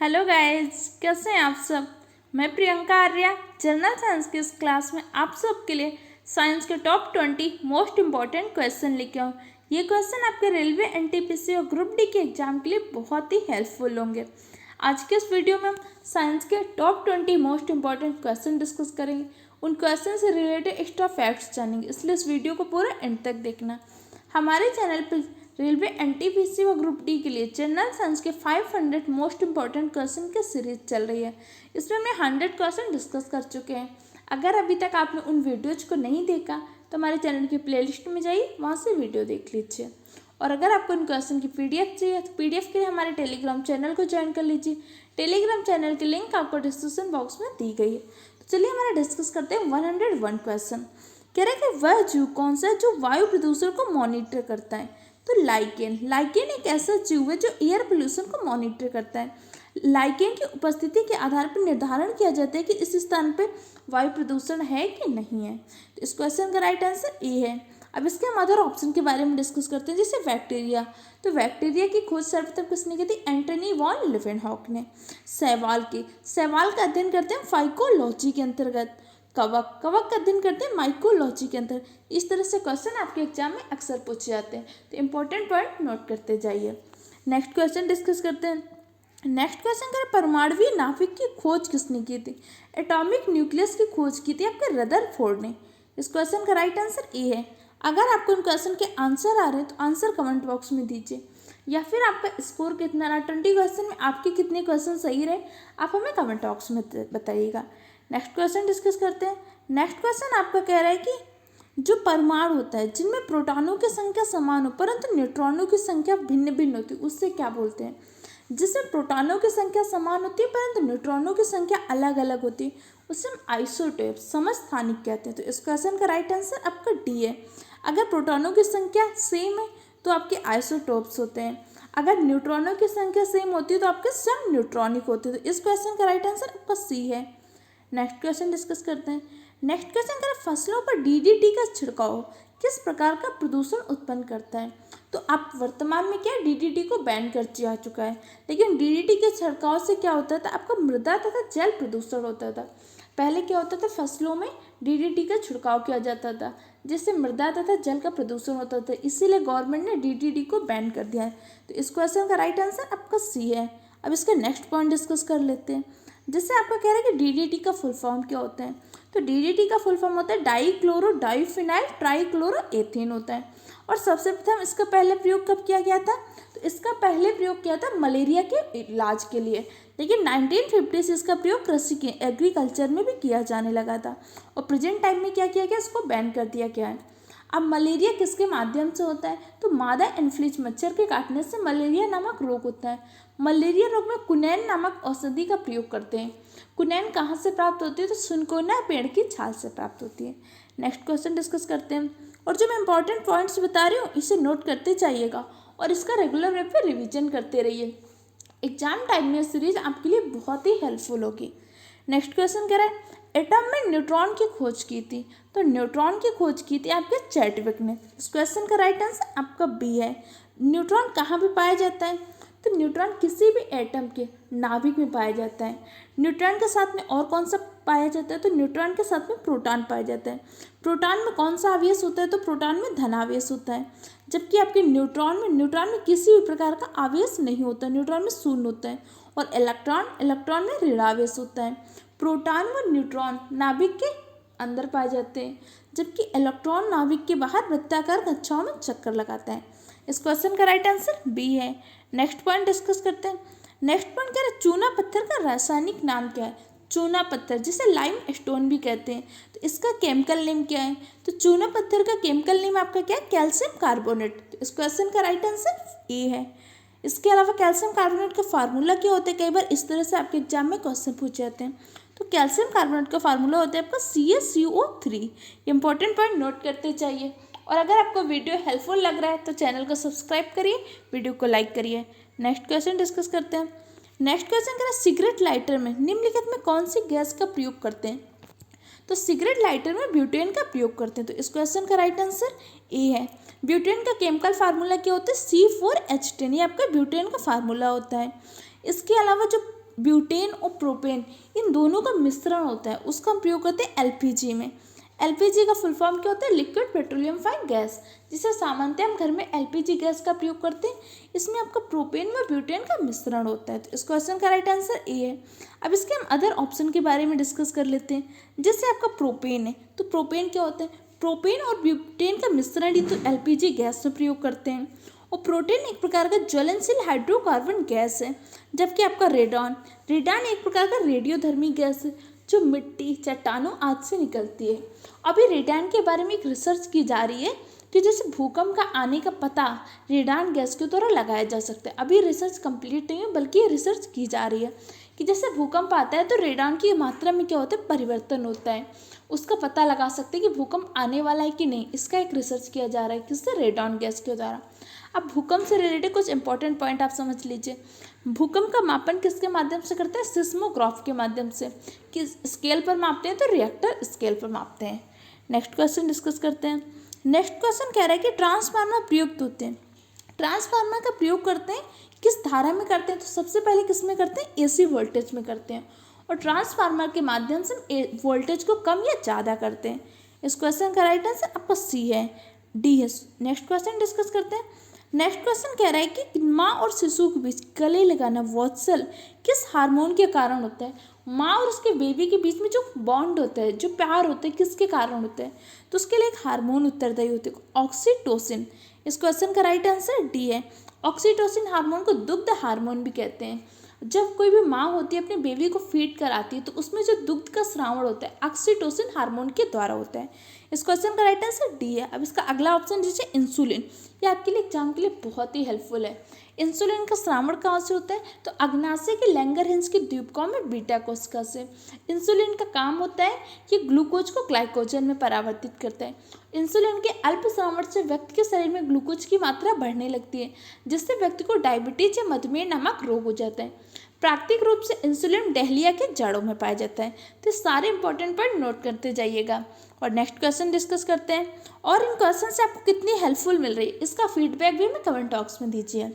Hello guys, कैसे हैं आप सब। मैं प्रियंका आर्या जनरल साइंस की इस क्लास में आप सब के लिए साइंस के टॉप 20 मोस्ट इम्पॉर्टेंट क्वेश्चन लेके आऊँ। ये क्वेश्चन आपके रेलवे एनटीपीसी और ग्रुप डी के एग्जाम के लिए बहुत ही हेल्पफुल होंगे। आज के इस वीडियो में हम साइंस के top 20 most important question discuss करेंगे। उन क्वेश्चन से रिलेटेड एक्स्ट्रा फैक्ट्स जानेंगे, इसलिए इस वीडियो को पूरा एंड तक देखना। हमारे चैनल पर रेलवे एनटीपीसी व ग्रुप डी के लिए जनरल साइंस के 500 मोस्ट इंपॉर्टेंट क्वेश्चन की सीरीज चल रही है। इसमें मैं 100 क्वेश्चन डिस्कस कर चुके हैं। अगर अभी तक आपने उन वीडियोज को नहीं देखा तो हमारे चैनल की प्लेलिस्ट में जाइए, वहाँ से वीडियो देख लीजिए। और अगर आपको उन क्वेश्चन की पीडीएफ चाहिए तो पीडीएफ के लिए हमारे टेलीग्राम चैनल को ज्वाइन कर लीजिए। टेलीग्राम चैनल की लिंक आपको डिस्क्रिप्शन बॉक्स में दी गई है। तो चलिए हमारा डिस्कस करते हैं 101 क्वेश्चन। कह रहे हैं कि वह जीव कौन सा है जो वायु प्रदूषण को मॉनिटर करता है। तो लाइकेन एक ऐसा जीव है जो एयर पोल्यूशन को मॉनिटर करता है। लाइकेन की उपस्थिति के आधार पर निर्धारण किया जाता है कि इस स्थान पर वायु प्रदूषण है कि नहीं है। तो इस क्वेश्चन का राइट आंसर ए है। अब इसके हम अदर ऑप्शन के बारे में डिस्कस करते हैं, जैसे बैक्टीरिया। तो बैक्टीरिया की खोज सर्वप्रथम किसने की थी? एंटनी वॉन लिवेनहॉक ने। शैवाल का अध्ययन करते हैं फाइकोलॉजी के अंतर्गत। कवक का अध्ययन करते हैं माइकोलॉजी के अंदर। इस तरह से क्वेश्चन आपके एग्जाम में अक्सर पूछे जाते हैं, तो इंपॉर्टेंट पॉइंट नोट करते जाइए। नेक्स्ट क्वेश्चन डिस्कस करते हैं। नेक्स्ट क्वेश्चन करें, परमाणुवीय नाभिक की खोज किसने की थी? एटॉमिक न्यूक्लियस की खोज की थी आपके रदरफोर्ड ने। इस क्वेश्चन का राइट आंसर ए है। अगर आपको इन क्वेश्चन के आंसर आ रहे हैं तो आंसर कमेंट बॉक्स में दीजिए, या फिर आपका स्कोर कितना रहा 20 क्वेश्चन में, आपके कितने क्वेश्चन सही रहे आप हमें कमेंट बॉक्स में बताइएगा। नेक्स्ट क्वेश्चन डिस्कस करते हैं। नेक्स्ट क्वेश्चन आपका कह रहा है कि जो परमाणु होता है जिनमें प्रोटॉनों की संख्या समान हो परंतु न्यूट्रॉनों की संख्या भिन्न भिन्न होती है, उससे क्या बोलते हैं? जिसमें प्रोटॉनों की संख्या समान होती है परंतु न्यूट्रॉनों की संख्या अलग अलग होती है, उससे हम आइसोटोप समस्थानिक कहते हैं। तो इस क्वेश्चन का राइट आंसर आपका डी है। अगर प्रोटॉनों की संख्या सेम है तो आपके आइसोटोप्स होते हैं। अगर न्यूट्रॉनों की संख्या सेम होती है तो आपके सम न्यूट्रॉनिक होते हैं। तो इस क्वेश्चन का राइट आंसर आपका सी है। नेक्स्ट क्वेश्चन डिस्कस करते हैं। नेक्स्ट क्वेश्चन करें, फसलों पर डीडीटी का छिड़काव किस प्रकार का प्रदूषण उत्पन्न करता है? तो आप वर्तमान में क्या डीडीटी को बैन कर दिया चुका है, लेकिन डीडीटी के छिड़काव से क्या होता था? आपका मृदा तथा जल प्रदूषण होता था। पहले क्या होता था, फसलों में डीडीटी का छिड़काव किया जाता था जिससे मृदा तथा जल का प्रदूषण होता था, इसीलिए गवर्नमेंट ने डीडीटी को बैन कर दिया है। तो इस क्वेश्चन का राइट आंसर आपका सी है। अब इसका नेक्स्ट पॉइंट डिस्कस कर लेते हैं। जिससे आपका कह रहा है कि डीडीटी का फुल फॉर्म क्या होता है? तो डीडीटी का फुल फॉर्म होता है डाईक्लोरो डाईफिनाइल ट्राईक्लोरो एथेन होता है। और सबसे प्रथम इसका पहले प्रयोग कब किया गया था? तो इसका पहले प्रयोग किया था मलेरिया के इलाज के लिए, लेकिन 1950 से इसका प्रयोग कृषि के एग्रीकल्चर में भी किया जाने लगा था, और प्रेजेंट टाइम में क्या किया गया? इसको बैन कर दिया गया है। अब मलेरिया किसके माध्यम से होता है? तो मादा एनफ्लूएंजा मच्छर के काटने से मलेरिया नामक रोग होता है। मलेरिया रोग में कुनैन नामक औषधि का प्रयोग करते हैं। कुनैन कहाँ से प्राप्त होती है? तो सुनकोना पेड़ की छाल से प्राप्त होती है। नेक्स्ट क्वेश्चन डिस्कस करते हैं। और जो मैं इंपॉर्टेंट पॉइंट्स बता रही हूँ इसे नोट करते जाइएगा और इसका रेगुलर वे पे रिविजन करते रहिए। एग्जाम टाइम में सीरीज आपके लिए बहुत ही हेल्पफुल होगी। नेक्स्ट क्वेश्चन कह रहा है, एटम में न्यूट्रॉन की खोज की थी। तो न्यूट्रॉन की खोज की थी आपके चैडविक ने। इस क्वेश्चन का राइट आंसर आपका बी है। न्यूट्रॉन कहाँ पे पाया जाता है? तो न्यूट्रॉन किसी भी एटम के नाभिक में पाया जाता है। न्यूट्रॉन के साथ में और कौन सा पाया जाता है? तो न्यूट्रॉन के साथ में प्रोटॉन पाया जाता है। प्रोटॉन में कौन सा आवेश होता है? तो प्रोटॉन में धनावेश होता है, जबकि आपके न्यूट्रॉन में किसी भी प्रकार का आवेश नहीं होता, न्यूट्रॉन में शून्य होता है। और इलेक्ट्रॉन में ऋणावेश होता है। प्रोटॉन व न्यूट्रॉन नाभिक के अंदर पाए जाते हैं, जबकि इलेक्ट्रॉन नाभिक के बाहर वृत्ताकार कक्षाओं में चक्कर लगाता है। इस क्वेश्चन का राइट आंसर बी है। नेक्स्ट पॉइंट डिस्कस करते हैं। नेक्स्ट पॉइंट कह रहे हैं, चूना पत्थर का रासायनिक नाम क्या है? चूना पत्थर जिसे लाइम स्टोन भी कहते हैं, तो इसका केमिकल नेम क्या है? तो चूना पत्थर का केमिकल नेम आपका क्या है? Calcium carbonate. तो इस क्वेश्चन का राइट आंसर ए है। इसके अलावा कैल्शियम कार्बोनेट का फार्मूला क्या होता है? कई बार इस तरह से आपके एग्जाम में क्वेश्चन पूछे जाते हैं। तो कैल्शियम कार्बोनेट का फार्मूला होता है आपका CaCO3। इंपॉर्टेंट पॉइंट नोट करते चाहिए। और अगर आपको वीडियो हेल्पफुल लग रहा है तो चैनल को सब्सक्राइब करिए, वीडियो को लाइक करिए। नेक्स्ट क्वेश्चन डिस्कस करते हैं। नेक्स्ट क्वेश्चन करें, सिगरेट लाइटर में निम्नलिखित में कौन सी गैस का प्रयोग करते हैं? तो सिगरेट लाइटर में ब्यूटेन का प्रयोग करते हैं। तो इस क्वेश्चन का राइट आंसर ए है। ब्यूटेन का केमिकल फार्मूला क्या होता है? C4H10, ये आपका ब्यूटेन का फार्मूला होता है। इसके अलावा जो ब्यूटेन और प्रोपेन इन दोनों का मिश्रण होता है उसका हम प्रयोग करते हैं एलपीजी में। एलपीजी का फुल फॉर्म क्या होता है? लिक्विड पेट्रोलियम फाइन गैस, जिसे सामान्यतः हम घर में एलपीजी गैस का प्रयोग करते हैं। इसमें आपका प्रोपेन व ब्यूटेन का मिश्रण होता है। तो इस क्वेश्चन का राइट आंसर ए है। अब इसके हम अदर ऑप्शन के बारे में डिस्कस कर लेते हैं। जैसे आपका प्रोपेन है, तो प्रोपेन क्या होता है? प्रोपेन और ब्यूटेन का मिश्रण ही तो एलपीजी गैस में प्रयोग करते हैं। और प्रोटेन एक प्रकार का ज्वलनशील हाइड्रोकार्बन गैस है, जबकि आपका रेडॉन रेडॉन एक प्रकार का रेडियोधर्मी गैस है जो मिट्टी, चट्टानों आदि से निकलती है। अभी रेडॉन के बारे में एक रिसर्च की जा रही है कि जैसे भूकंप का आने का पता रेडॉन गैस के द्वारा लगाया जा सकता है। अभी रिसर्च कंप्लीट नहीं है, बल्कि ये रिसर्च की जा रही है कि जैसे भूकंप आता है तो रेडॉन की मात्रा में क्या होता है? परिवर्तन होता है। उसका पता लगा सकते हैं कि भूकंप आने वाला है कि नहीं। इसका एक रिसर्च किया जा रहा है किससे? रेडॉन गैस के द्वारा। अब भूकंप से रिलेटेड कुछ इंपॉर्टेंट पॉइंट आप समझ लीजिए। भूकंप का मापन किसके माध्यम से करते हैं? सिस्मोग्राफ के माध्यम से। किस स्केल पर मापते हैं? तो रिएक्टर स्केल पर मापते हैं। नेक्स्ट क्वेश्चन डिस्कस करते हैं। नेक्स्ट क्वेश्चन कह रहा है कि ट्रांसफार्मर प्रयुक्त होते हैं। ट्रांसफार्मर का प्रयोग करते हैं किस धारा में करते हैं? तो सबसे पहले किस में करते हैं? एसी वोल्टेज में करते हैं। और ट्रांसफार्मर के माध्यम से वोल्टेज को कम या ज़्यादा करते हैं। इस क्वेश्चन का राइट आंसर आपका सी है, डी है। नेक्स्ट क्वेश्चन डिस्कस करते हैं। नेक्स्ट क्वेश्चन कह रहा है कि माँ और शिशु के बीच गले लगाना वत्सल किस हार्मोन के कारण होता है? माँ और उसके बेबी के बीच में जो बॉन्ड होता है, जो प्यार होता है, किसके कारण होता है? तो उसके लिए एक हार्मोन उत्तरदायी होते हैं, ऑक्सीटोसिन। इस क्वेश्चन का राइट आंसर डी है। ऑक्सीटोसिन हार्मोन को दुग्ध हार्मोन भी कहते हैं। जब कोई भी माँ होती है अपने बेबी को फीड कराती है तो उसमें जो दुग्ध का स्रावण होता है ऑक्सीटोसिन हार्मोन के द्वारा होता है। इस क्वेश्चन का राइट आंसर डी है। अब इसका अगला ऑप्शन दीजिए इंसुलिन। ये आपके लिए एग्जाम के लिए बहुत ही हेल्पफुल है। इंसुलिन का स्रावण कहाँ से होता है? तो अग्नाशय के लैंगरहिंस के द्वीपकों में बीटा कोशिका से। इंसुलिन का काम होता है कि ग्लूकोज को ग्लाइकोजन में परावर्तित करता है। इंसुलिन के अल्प स्रावण से व्यक्ति के शरीर में ग्लूकोज की मात्रा बढ़ने लगती है, जिससे व्यक्ति को डायबिटीज या मधुमेह नामक रोग हो जाता है। प्राकृतिक रूप से इंसुलिन डहलिया के जड़ों में पाया जाता है। तो सारे इंपॉर्टेंट पॉइंट नोट करते जाइएगा। और नेक्स्ट क्वेश्चन डिस्कस करते हैं। और इन क्वेश्चन से आपको कितनी हेल्पफुल मिल रही है, इसका फीडबैक भी हमें कमेंट बॉक्स में दीजिए।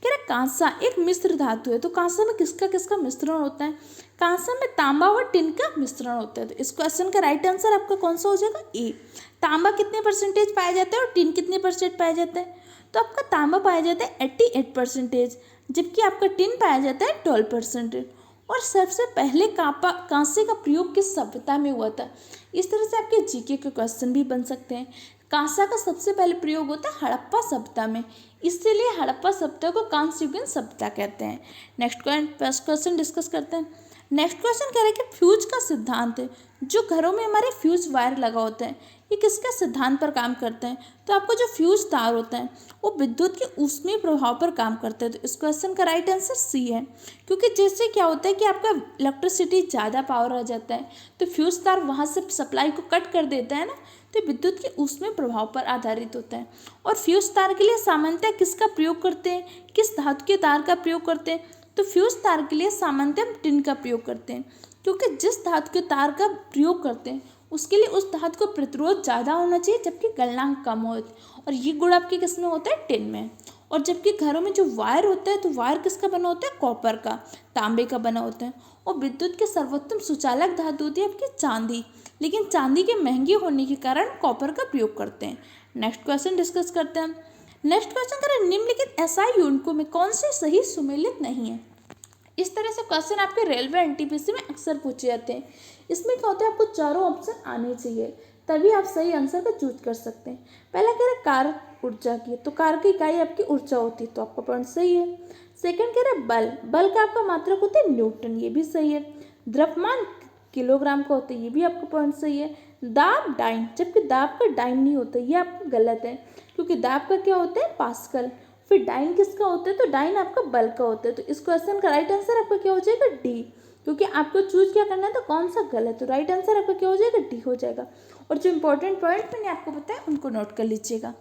कह रहा कांसा एक मिश्र धातु है, तो कांसा में किसका किसका मिश्रण होता है? कांसा में तांबा व टिन का मिश्रण होता है। तो इस क्वेश्चन का राइट आंसर आपका कौन सा हो जाएगा? ए। तांबा कितने परसेंटेज पाया जाता है और टिन कितने परसेंट पाया जाता है? तो आपका तांबा पाया जाता है 88%, जबकि आपका टिन पाया जाता है 12%। और सबसे पहले कांसे का प्रयोग किस सभ्यता में हुआ था? इस तरह से आपके जीके के क्वेश्चन भी बन सकते हैं। कांसा का सबसे पहले प्रयोग होता है हड़प्पा सभ्यता में, इसलिए हड़प्पा सभ्यता को कांस्य युगीन सभ्यता कहते हैं। नेक्स्ट क्वेश्चन डिस्कस करते हैं। नेक्स्ट क्वेश्चन कह रहे हैं कि फ्यूज का सिद्धांत है। जो घरों में हमारे फ्यूज वायर लगा होता है, ये किसका सिद्धांत पर काम करते हैं? तो आपका जो फ्यूज तार होता है वो विद्युत के ऊष्मीय प्रभाव पर काम करता है। तो इस क्वेश्चन का राइट आंसर सी है, क्योंकि जैसे क्या होता है कि आपका इलेक्ट्रिसिटी ज़्यादा पावर आ जाता है तो फ्यूज तार वहाँ से सप्लाई को कट कर देता है ना, तो विद्युत के ऊष्मीय प्रभाव पर आधारित होता है। और फ्यूज तार के लिए सामान्यतः किसका प्रयोग करते हैं? किस धातु के तार का प्रयोग करते हैं? तो फ्यूज तार के लिए सामान्यतः हम टिन का प्रयोग करते हैं, क्योंकि जिस धातु के तार का प्रयोग करते हैं उसके लिए उस धातु का प्रतिरोध ज़्यादा होना चाहिए, जबकि गलनांक कम हो। और ये गुण आपके किस में होता है? टिन में। और जबकि घरों में जो वायर होता है तो वायर किसका बना होता है? कॉपर का, तांबे का बना होता है। और विद्युत के सर्वोत्तम सुचालक धातु होती है आपकी चांदी, लेकिन चांदी के महंगे होने के कारण कॉपर का प्रयोग करते हैं। नेक्स्ट क्वेश्चन डिस्कस करते हैं। नेक्स्ट क्वेश्चन करें निम्नलिखित एसआई यूनिटों में कौन से सही सुमेलित नहीं है? इस तरह से क्वेश्चन आपके रेलवे एनटीपीसी में अक्सर पूछे जाते हैं। इसमें क्या होता है, आपको चारों ऑप्शन आने चाहिए, तभी आप सही आंसर का चूज कर सकते हैं। पहला कह रहे हैं कार्य ऊर्जा की, तो कार्य की इकाई आपकी ऊर्जा होती है, तो आपका पॉइंट सही है। सेकंड कह रहे हैं बल का आपका मात्रक होता है न्यूटन, ये भी सही है। द्रव्यमान किलोग्राम का होता है, ये भी आपका पॉइंट सही है। दाब डाइन, जबकि दाब का डाइन नहीं होता, ये आपका गलत है, क्योंकि दाब का क्या होता है? पास्कल। फिर डाइन किसका होता है? तो डाइन आपका बल का होता है। तो इस क्वेश्चन का राइट आंसर आपका क्या हो जाएगा? डी, क्योंकि आपको चूज क्या करना है तो कौन सा गलत, तो राइट आंसर आपका क्या हो जाएगा? डी हो जाएगा। और जो इंपॉर्टेंट पॉइंट मैंने आपको बताया उनको नोट कर लीजिएगा।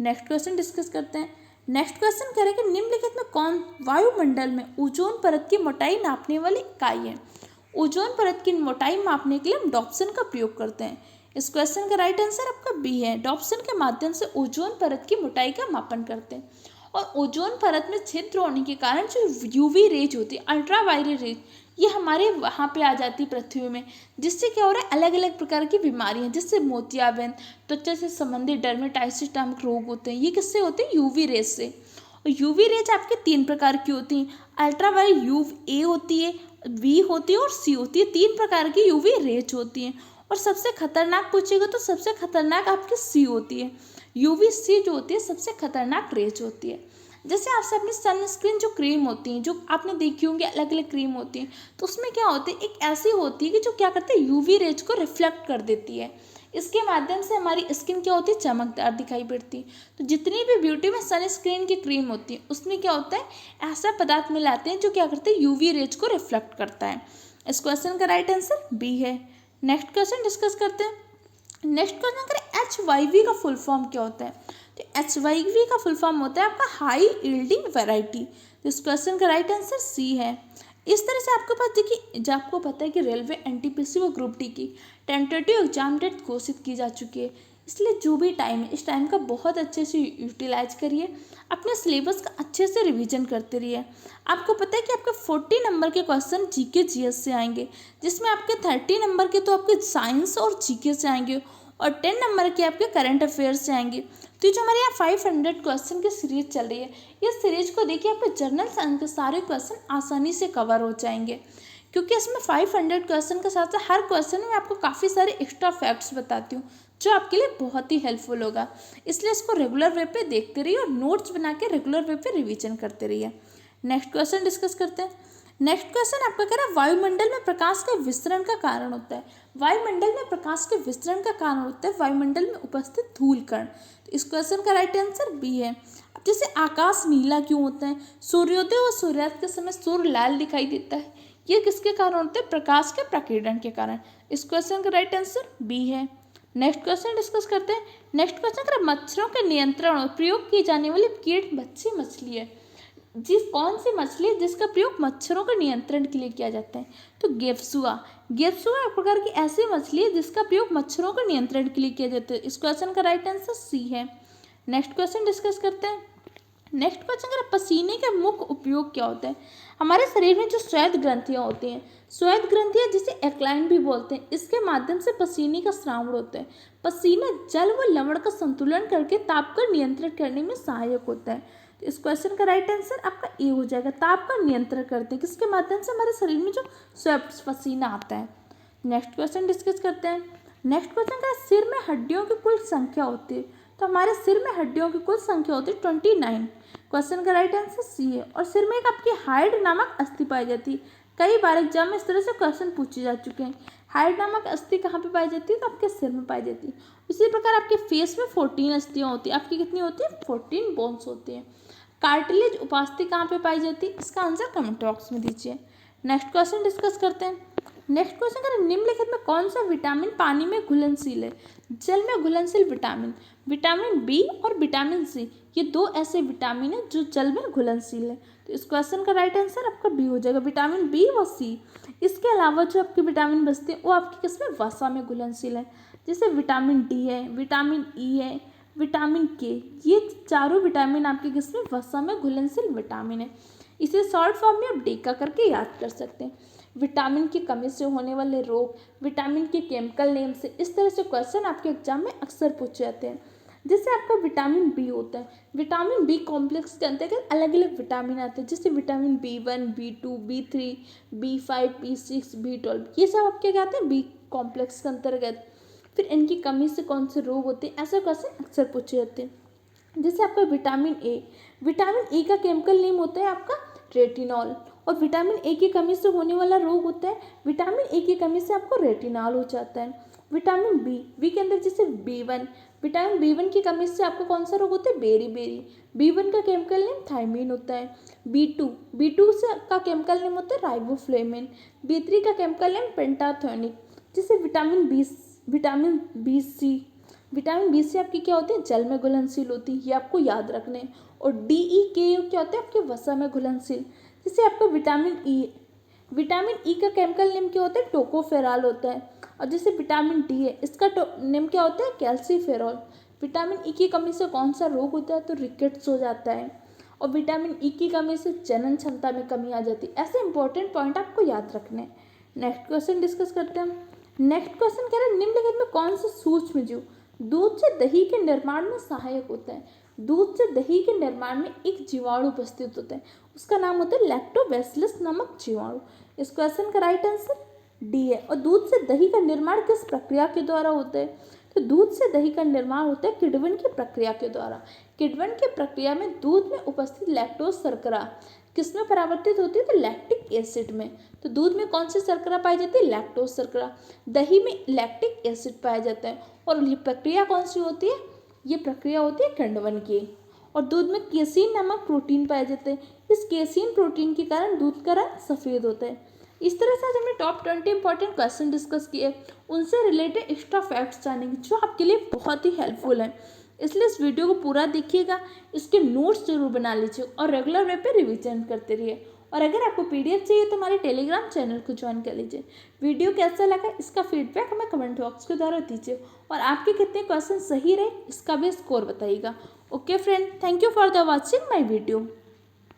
नेक्स्ट क्वेश्चन डिस्कस करते हैं। नेक्स्ट क्वेश्चन करेंगे निम्नलिखित में कौन वायुमंडल में ओजोन परत की मोटाई नापने वाली इकाई है? ओजोन परत की मोटाई मापने के लिए हम डॉप्सन का प्रयोग करते हैं। इस क्वेश्चन का राइट आंसर आपका बी है। डॉप्सन के माध्यम से ओजोन परत की मोटाई का मापन करते हैं। और ओजोन परत में छिद्र होने के कारण जो यूवी रेज होती है, अल्ट्रावायलेट रेज, ये हमारे वहाँ पे आ जाती है पृथ्वी में, जिससे क्या हो रहा है, अलग अलग प्रकार की बीमारियाँ, जिससे मोतियाबिंद, त्वचा से संबंधित डर्मेटाइटिस नामक रोग होते हैं, ये किससे होते हैं, यूवी रेज से। और यूवी रेज आपके 3 प्रकार की होती हैं, अल्ट्रावायलेट यूवी ए होती है, बी होती है और सी होती है। 3 प्रकार की यूवी रेज होती हैं और सबसे खतरनाक पूछेगा तो सबसे खतरनाक आपकी सी होती है। यूवी सी जो होती है सबसे खतरनाक रेज होती है। जैसे आपसे अपनी सनस्क्रीन जो क्रीम होती है, जो आपने देखी होंगी अलग अलग क्रीम होती है, तो उसमें क्या होती है, एक ऐसी होती है कि जो क्या करते हैं, यूवी रेज को रिफ्लेक्ट कर देती है। इसके माध्यम से हमारी स्किन क्या होती है, चमकदार दिखाई पड़ती है। तो जितनी भी ब्यूटी में सनस्क्रीन की क्रीम होती है उसमें क्या होता है, ऐसा पदार्थ मिलाते हैं जो क्या करते हैं, यूवी रेज को रिफ्लेक्ट करता है। इस क्वेश्चन का राइट आंसर बी है। नेक्स्ट क्वेश्चन डिस्कस करते हैं। नेक्स्ट क्वेश्चन करें, HYV का फुल फॉर्म क्या होता है। तो HYV का फुल फॉर्म होता है आपका हाई यील्डिंग वैरायटी। तो इस क्वेश्चन का राइट आंसर सी है। इस तरह से आपके पास देखिए, जब आपको पता है कि रेलवे NTPC व ग्रुप डी की टेंटेटिव एग्जाम डेट घोषित की जा चुकी है, इसलिए जो भी टाइम है इस टाइम का बहुत अच्छे से यूटिलाइज करिए, अपने सिलेबस का अच्छे से रिवीजन करते रहिए। आपको पता है कि आपके 40 नंबर के क्वेश्चन GK GS से आएंगे, जिसमें आपके 30 नंबर के तो आपके साइंस और GK से आएंगे और 10 नंबर के आपके करंट अफेयर्स से आएंगे। तो ये जो हमारे यहाँ 500 क्वेश्चन की सीरीज चल रही है, इस सीरीज को देखिए आपके जनरल साइंस के सारे क्वेश्चन आसानी से कवर हो जाएंगे, क्योंकि इसमें 500 क्वेश्चन के साथ साथ हर क्वेश्चन में आपको काफ़ी सारे एक्स्ट्रा फैक्ट्स बताती हूँ जो आपके लिए बहुत ही हेल्पफुल होगा। इसलिए इसको रेगुलर वे पे देखते रहिए और नोट्स बना के रेगुलर वे पे रिवीजन करते रहिए। नेक्स्ट क्वेश्चन डिस्कस करते हैं। नेक्स्ट क्वेश्चन आपका कह रहा है, वायुमंडल में प्रकाश के विसरण का कारण होता है। वायुमंडल में प्रकाश के विसरण का कारण होता है वायुमंडल में उपस्थित धूल कण। तो इस क्वेश्चन का राइट आंसर बी है। अब जैसे आकाश नीला क्यों होता है, सूर्योदय और सूर्यास्त के समय सूर्य लाल दिखाई देता है, ये किसके कारण होते हैं, प्रकाश के प्रकीर्णन के कारण। इस क्वेश्चन का राइट आंसर बी है। नेक्स्ट क्वेश्चन डिस्कस करते हैं। नेक्स्ट क्वेश्चन कर मच्छरों के नियंत्रण और प्रयोग की जाने वाली कीट मच्छी मछली है। कौन सी मछली है जिसका प्रयोग मच्छरों के नियंत्रण के लिए किया जाता है। तो गेप्सुआ। गेप्सुआ एक प्रकार की ऐसी मछली है जिसका प्रयोग मच्छरों के नियंत्रण के लिए किया जाता है। इस क्वेश्चन का राइट आंसर सी है। नेक्स्ट क्वेश्चन डिस्कस करते हैं। नेक्स्ट क्वेश्चन कर पसीने का मुख्य उपयोग क्या होता है। हमारे शरीर में जो श्वेत ग्रंथियाँ होती हैं, श्वेत ग्रंथियाँ जिसे एक्लाइन भी बोलते हैं, इसके माध्यम से पसीने का स्राव होता है। पसीना जल व लवण का संतुलन करके ताप का नियंत्रण करने में सहायक होता है। तो इस क्वेश्चन का राइट आंसर आपका ए हो जाएगा। ताप का नियंत्रण करते हैं किसके माध्यम से, हमारे शरीर में जो स्वेट पसीना आता है। नेक्स्ट क्वेश्चन डिस्कस करते हैं। नेक्स्ट क्वेश्चन का सिर में हड्डियों की कुल संख्या होती है। तो हमारे सिर में हड्डियों की कुल संख्या होती है 29। क्वेश्चन का राइट आंसर सी है। और सिर में एक आपकी हाइड नामक अस्थि पाई जाती है। कई बार एग्जाम में इस तरह से क्वेश्चन पूछे जा चुके हैं। हाइड नामक अस्थि कहाँ पे पाई जाती है, तो आपके सिर में पाई जाती है। इसी प्रकार आपके फेस में 14 अस्थियाँ होती है। आपकी कितनी होती है, 14 बोन्स होती हैं। कार्टिलेज उपास्थि कहाँ पे पाई जाती है, इसका आंसर कमेंट बॉक्स में दीजिए। नेक्स्ट क्वेश्चन डिस्कस करते हैं। नेक्स्ट क्वेश्चन करें, निम्नलिखित में कौन सा विटामिन पानी में घुलनशील है। जल में घुलनशील विटामिन, विटामिन बी और विटामिन सी, ये 2 ऐसे विटामिन हैं जो जल में घुलनशील है। तो इस क्वेश्चन का राइट आंसर आपका बी हो जाएगा, विटामिन बी व सी। इसके अलावा जो आपके विटामिन बचते हैं वो आपकी किसमें, वसा में घुलनशील है। जैसे विटामिन डी है, विटामिन ई है, विटामिन के, ये चारों विटामिन आपके किसमें, वसा में घुलनशील विटामिन है। इसे शॉर्ट फॉर्म में आप डेका करके याद कर सकते हैं। विटामिन की कमी से होने वाले रोग, विटामिन के केमिकल नेम से, इस तरह से क्वेश्चन आपके एग्जाम में अक्सर पूछे जाते हैं। जैसे आपका विटामिन बी होता है, विटामिन बी कॉम्प्लेक्स के अंतर्गत अलग अलग विटामिन आते हैं, जैसे vitamin B1, B2, B3, B5, B6, B12, ये सब आपके क्या आते हैं, बी कॉम्प्लेक्स के अंतर्गत। फिर इनकी कमी से कौन से रोग होते हैं, ऐसे क्वेश्चन अक्सर पूछे जाते हैं। जैसे आपका विटामिन ए, विटामिन ए का केमिकल नेम होता है आपका रेटिनॉल। और विटामिन ए की कमी से होने वाला रोग होता है, विटामिन ए की कमी से आपको रेटिनॉल हो जाता है। विटामिन बी के अंदर जैसे B1, विटामिन B1 की कमी से आपको कौन सा रोग होता है, बेरी। B1 का केमिकल नेम थायमीन होता है। B2 से का केमिकल नेम होता है राइबोफ्लेविन। B3 का केमिकल नेम पेंटाथोनिक। जैसे विटामिन बी सी आपकी क्या होती है, जल में घुलनशील होती है, ये आपको याद रखने। और DE क्या होता है, आपके वसा में घुलनशील। जैसे आपका विटामिन ई का केमिकल नेम क्या होता है, टोकोफेरॉल होता है। और जैसे विटामिन डी है, इसका नेम क्या होता है, कैल्सीफेरॉल। विटामिन ई की कमी से कौन सा रोग होता है, तो रिकेट्स हो जाता है। और विटामिन ई की कमी से जनन क्षमता में कमी आ जाती है। ऐसे इंपॉर्टेंट पॉइंट आपको याद रखने हैं। नेक्स्ट क्वेश्चन डिस्कस करते हैं हम। नेक्स्ट क्वेश्चन कह रहे हैं निम्नलिखित में कौन से सूक्ष्म जीव दूध से दही के निर्माण में सहायक होते हैं। दूध से दही के निर्माण में एक जीवाणु उपस्थित होता है, उसका नाम होता है लैक्टोबैसिलस नामक जीवाणु। इस क्वेश्चन का राइट आंसर डी है। और दूध से दही का निर्माण किस प्रक्रिया के द्वारा होता है? तो दूध से दही का निर्माण होता है किण्वन की प्रक्रिया के द्वारा। किण्वन की प्रक्रिया में दूध में उपस्थित लैक्टोज शर्करा किसमें परावर्तित होती है? तो लैक्टिक एसिड में। तो दूध में कौन सी शर्करा पाई जाती है? लैक्टोज शर्करा। दही में लैक्टिक एसिड पाया जाता है। और ये प्रक्रिया कौन सी होती है? ये प्रक्रिया होती है किण्वन की। और दूध में केसीन नामक प्रोटीन पाए जाते हैं। इस केसीन प्रोटीन के कारण दूध का रंग सफ़ेद होता है। इस तरह से आज हमने टॉप 20 इंपॉर्टेंट क्वेश्चन डिस्कस किए, उनसे रिलेटेड एक्स्ट्रा फैक्ट्स जानेंगे जो आपके लिए बहुत ही हेल्पफुल है। इसलिए इस वीडियो को पूरा देखिएगा, इसके नोट्स जरूर बना लीजिए और रेगुलर वे पे रिविजन करते रहिए। और अगर आपको पीडीएफ चाहिए तो हमारे टेलीग्राम चैनल को ज्वाइन कर लीजिए। वीडियो कैसा लगा इसका फीडबैक हमें कमेंट बॉक्स के द्वारा दीजिए और आपके कितने क्वेश्चन सही रहे इसका भी स्कोर बताइएगा। Okay friend, thank you for the watching my video.